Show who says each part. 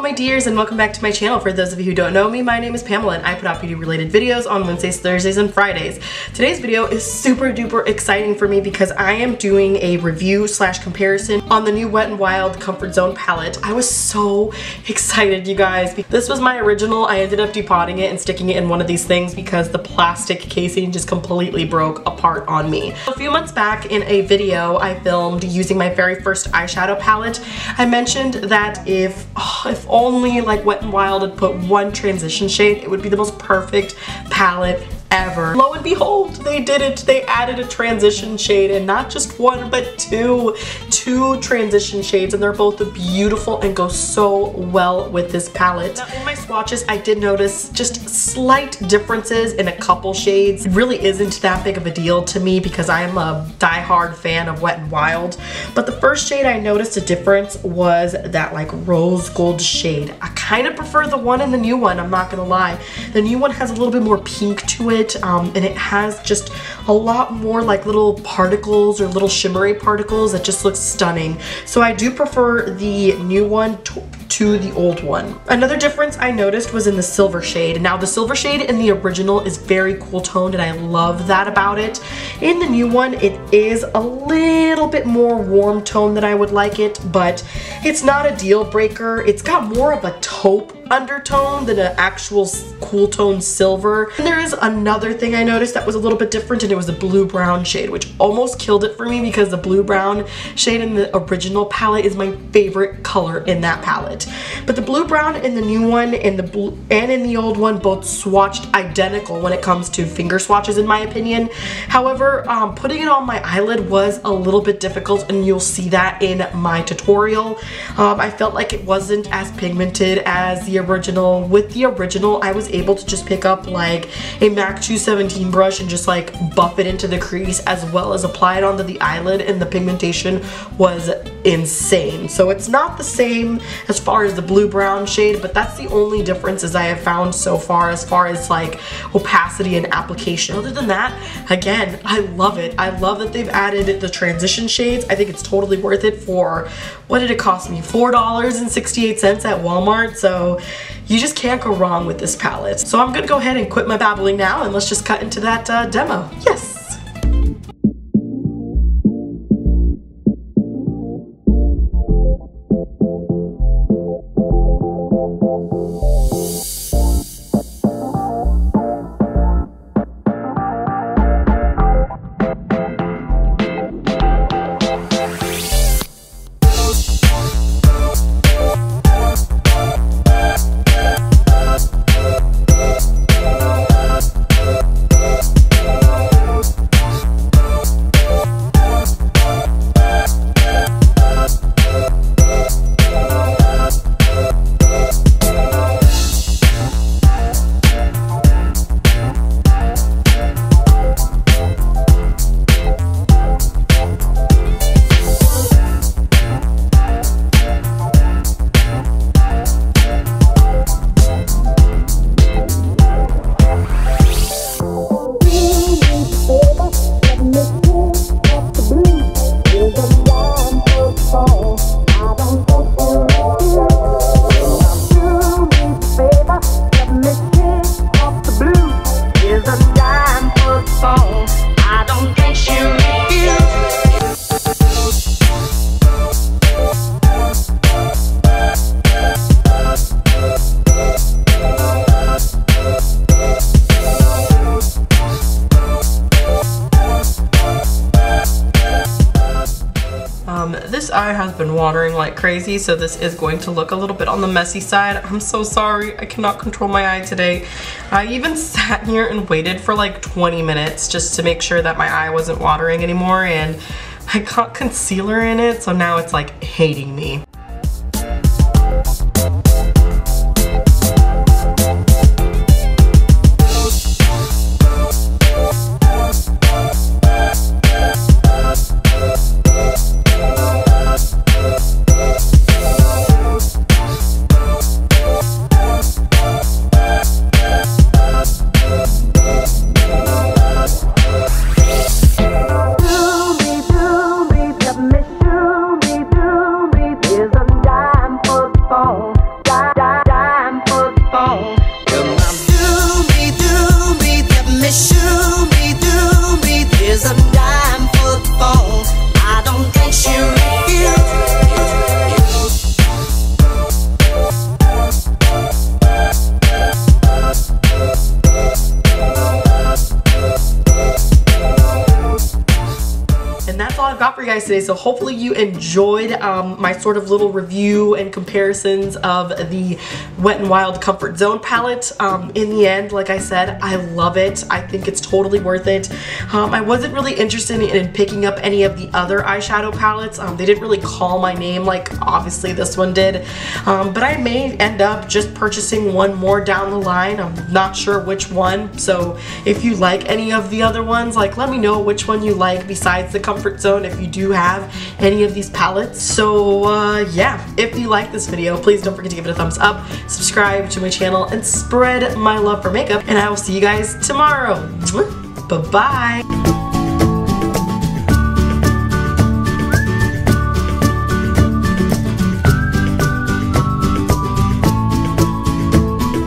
Speaker 1: my dears, and welcome back to my channel. For those of you who don't know me, my name is Pamela and I put out beauty related videos on Wednesdays, Thursdays, and Fridays. Today's video is super duper exciting for me because I am doing a review / comparison on the new Wet n Wild Comfort Zone palette. I was so excited, you guys. This was my original. I ended up depotting it and sticking it in one of these things because the plastic casing just completely broke apart on me. A few months back in a video I filmed using my very first eyeshadow palette, I mentioned that if only like Wet n Wild had put one transition shade, it would be the most perfect palette ever. Lo and behold, they did it. They added a transition shade, and not just one but two transition shades, and they're both beautiful and go so well with this palette. Now, in my swatches, I did notice just slight differences in a couple shades. It really isn't that big of a deal to me because I am a die-hard fan of Wet n Wild, but the first shade I noticed a difference was that like rose gold shade. I kind of prefer the one in the new one, I'm not gonna lie. The new one has a little bit more pink to it, and it has just a lot more like little particles or little shimmery particles that just looks stunning. So I do prefer the new one to the old one. Another difference I noticed was in the silver shade. Now the silver shade in the original is very cool toned and I love that about it. In the new one it is a little bit more warm tone than I would like it, but it's not a deal breaker. It's got more of a taupe undertone than an actual cool tone silver. And there is another thing I noticed that was a little bit different, and it was the blue brown shade, which almost killed it for me because the blue brown shade in the original palette is my favorite color in that palette. But the blue brown in the new one and in the old one both swatched identical when it comes to finger swatches in my opinion. However, putting it on my eyelid was a little bit difficult, and you'll see that in my tutorial. I felt like it wasn't as pigmented as the original. With the original, I was able to just pick up like a MAC 217 brush and just like buff it into the crease as well as apply it onto the eyelid, and the pigmentation was insane. So it's not the same as far as the blue brown shade, but that's the only differences I have found so far as like opacity and application. Other than that, again, I love it. I love that they've added the transition shades. I think it's totally worth it for, what did it cost me? $4.68 at Walmart. So you just can't go wrong with this palette. So I'm gonna go ahead and quit my babbling now, and let's just cut into that demo. Yes! This eye has been watering like crazy, so this is going to look a little bit on the messy side. I'm so sorry, I cannot control my eye today. I even sat here and waited for like 20 minutes just to make sure that my eye wasn't watering anymore, and I got concealer in it, so now it's like hating me. and that's all I've got for you guys today. So hopefully you enjoyed my sort of little review and comparisons of the Wet n Wild Comfort Zone palette. In the end, like I said, I love it. I think it's totally worth it. I wasn't really interested in picking up any of the other eyeshadow palettes. They didn't really call my name like obviously this one did, but I may end up just purchasing one more down the line. I'm not sure which one, so if you like any of the other ones, like let me know which one you like besides the Comfort Zone if you do have any of these palettes. So yeah, if you like this video, please don't forget to give it a thumbs up, subscribe to my channel, and spread my love for makeup, and I will see you guys tomorrow. Bye-bye.